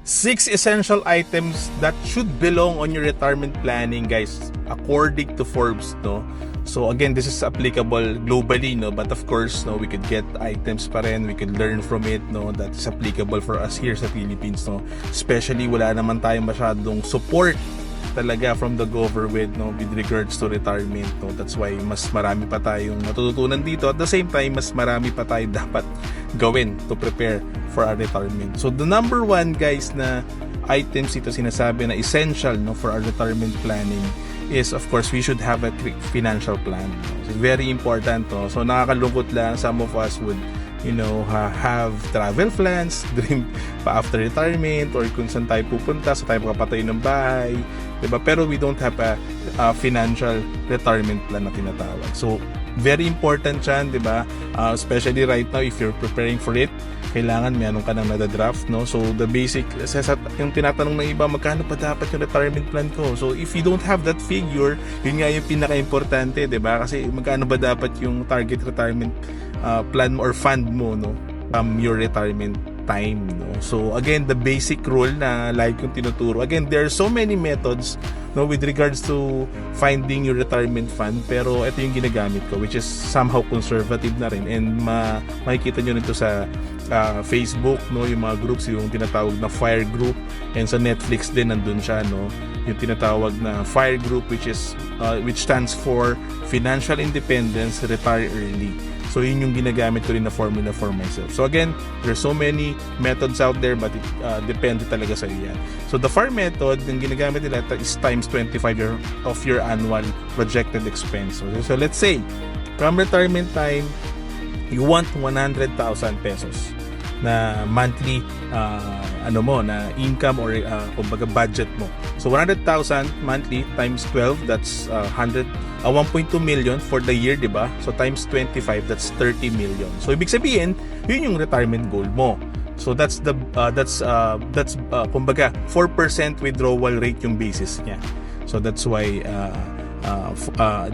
6 essential items that should belong on your retirement planning, guys, according to Forbes, no? So again, this is applicable globally, no? But of course, no, we could get items pa rin, we could learn from it, no? That is applicable for us here sa Philippines, no? Especially wala naman tayong masyadong support talaga from the government, no, with regards to retirement, no. That's why mas marami pa tayong matututunan dito. At the same time, mas marami pa tayo dapat gawin to prepare for our retirement. So the number one, guys, na items ito sinasabi na essential, no, for our retirement planning is, of course, we should have a financial plan, no? So very important, no? So nakakalungkot lang, some of us would, you know, have travel plans, dream pa after retirement, or kung saan tayo pupunta, sa tayo makapatayo ng bahay, diba? Pero we don't have a financial retirement plan na tinatawag. So very important yan, diba? Especially right now, if you're preparing for it, kailangan meron ka ng nadadraft, no? So the basic, yung tinatanong ng iba, magkano pa dapat yung retirement plan ko? So if you don't have that figure, yun nga yung pinaka-importante, diba? Kasi magkano ba dapat yung target retirement plan or fund mo, no, your retirement time, no? So again, the basic rule na like yung tinuturo, again, there are so many methods, no, with regards to finding your retirement fund, pero ito yung ginagamit ko, which is somehow conservative na rin, and makikita nyo nito sa Facebook, no, yung mga groups, yung tinatawag na FIRE group, and sa Netflix din nandun siya, no, yung tinatawag na FIRE group, which stands for Financial Independence, Retire Early. So yun yung ginagamit ko rin na formula for myself. So again, there's so many methods out there, but it depende talaga sa iyo yan. So the FAR method, yung ginagamit nila is times 25 of your annual projected expense. So let's say, from retirement time, you want 100,000 pesos na monthly na income or kumbaga budget mo. So 100,000 monthly times 12, that's 1.2 million for the year, 'di ba? So times 25, that's 30 million. So ibig sabihin, yun yung retirement goal mo. So that's kumbaga 4% withdrawal rate yung basis niya. So that's why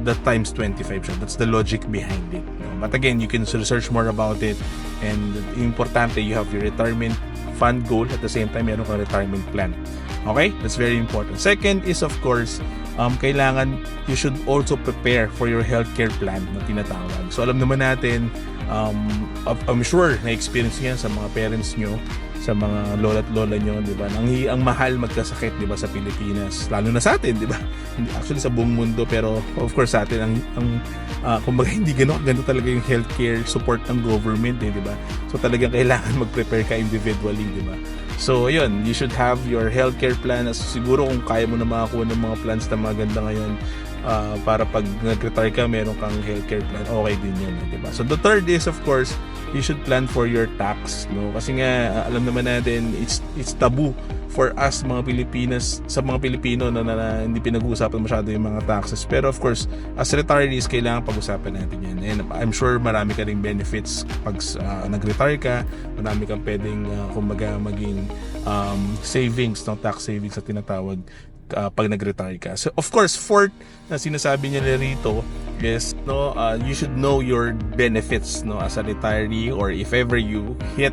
that times 25 siya. That's the logic behind it. But again, you can research more about it, and importante, you have your retirement fund goal, at the same time meron kang retirement plan. Okay? That's very important. Second is, of course, kailangan you should also prepare for your healthcare plan na tinatawag. So alam naman natin, I'm sure na-experience yan sa mga parents nyo, sa mga lola at lola nyo, di ba? Ang mahal magkasakit, di ba, sa Pilipinas, lalo na sa atin, di ba? Actually sa buong mundo, pero of course sa atin kumbaga hindi ganun talaga yung healthcare support ng government, di ba? So talagang kailangan mag-prepare ka individually, di ba? So ayun, you should have your healthcare plan. Siguro kung kaya mo na makakuha ng mga plans na maganda ngayon, para pag nag-retire ka, meron kang healthcare plan, okay din yun, di ba? So the third is, of course, you should plan for your tax, no? Kasi nga alam naman natin, it's taboo for us mga Pilipinas, sa mga Pilipino na hindi pinag-uusapan masyado yung mga taxes. Pero of course, as retirees, kailangan pag-usapan natin yan. And I'm sure marami ka ring benefits pag nag-retire ka. Marami kang pwedeng kumbaga maging savings, no? Tax savings na tinatawag pag nag-retire ka. So of course, fourth na sinasabi niya rito is, no, you should know your benefits, no, as a retiree, or if ever you hit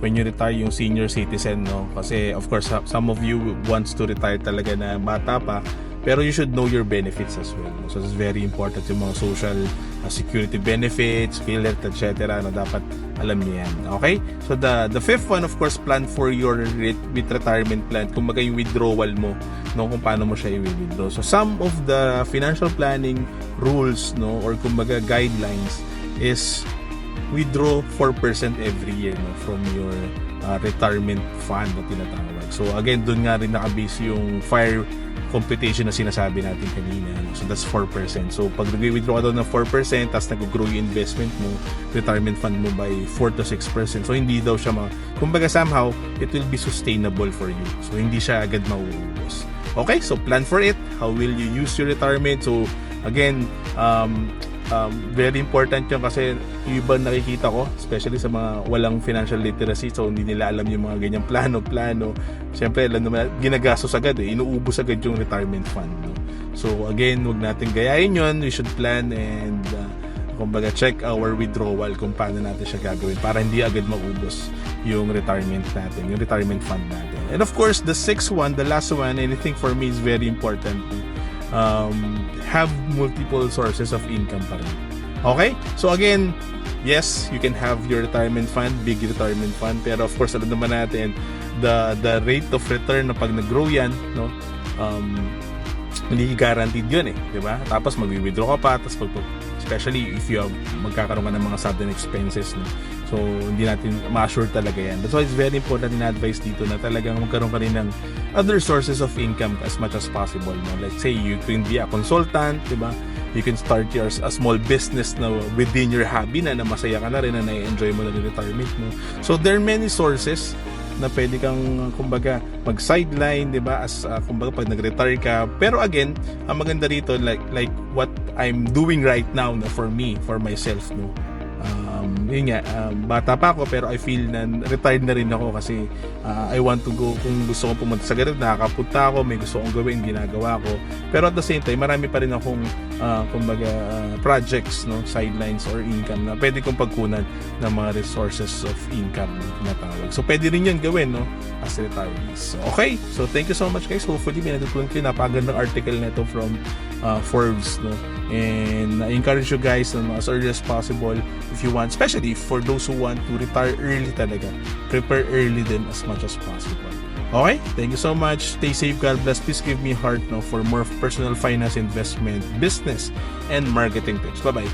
when you retire yung senior citizen, no, kasi of course some of you wants to retire talaga na bata pa, pero you should know your benefits as well, no? So it's very important yung mga social security benefits, PhilHealth, etc. na dapat alam niyo yan. Okay? So the fifth one, of course, plan for your retirement plan, kumbaga yung withdrawal mo, no, kung paano mo siya i-withdraw. So some of the financial planning rules, no, or kumbaga guidelines is withdraw 4% every year, no, from your retirement fund na tinatawag. So again, doon nga rin nakabase yung FIRE computation na sinasabi natin kanina. So that's 4%. So pag nag-withdraw ka daw ng 4%, tapos nag-grow yung investment mo, retirement fund mo by 4 to 6%. So hindi daw siya kumbaga somehow, it will be sustainable for you. So hindi siya agad mauubos. Okay, so plan for it. How will you use your retirement? So again, very important yun, kasi yung iba nakikita ko, especially sa mga walang financial literacy, so hindi nila alam yung mga ganyang plano. Siyempre, alam naman, ginagastos agad, inuubos agad yung retirement fund, no? So again, wag natin gayahin yun. We should plan and kumbaga check our withdrawal kung paano natin siya gagawin para hindi agad maubos yung retirement natin, yung retirement fund natin. And of course, the sixth one, the last one, and I think for me is very important, have multiple sources of income pa rin. Okay? So again, yes, you can have your retirement fund, big retirement fund, pero of course, alam naman natin, the rate of return na pag nag-grow yan, no, hindi guaranteed yun di ba? Tapos mag-withdraw ka pa, tapos especially if you have magkakaroon ka ng mga sudden expenses, no? So hindi natin ma-assure talaga yan. That's why it's very important na advice dito na talagang magkaroon ka rin ng other sources of income as much as possible, no? Let's say you can be a consultant, di ba? You can start a small business na within your hobby na masaya ka na rin, na na-enjoy mo na yung retirement mo. So there are many sources na pwede kang kumbaga mag-sideline, 'di ba? As kumbaga pag nag-retire ka. Pero again, ang maganda rito like what I'm doing right now na for me, for myself, no. Yun nga, bata pa ako pero I feel na retired na rin ako kasi I want to go, kung gusto kong pumunta sa ganito, nakakapunta ako, may gusto kong gawin, ginagawa ko. Pero at the same time, marami pa rin akong kumbaga projects, no, sidelines or income na pwede kong pagkunan ng mga resources of income na tinatawag. So pwede rin yun gawin, no, as retirees. Okay, so thank you so much guys. Hopefully may natutunan kayo. Napakagandang article na ito from Forbes, no. And I encourage you guys as early as possible if you want, especially for those who want to retire early talaga, prepare early then as much as possible. Okay, thank you so much. Stay safe, God bless. Please give me a heart, no, for more personal finance, investment, business, and marketing tips. Bye-bye.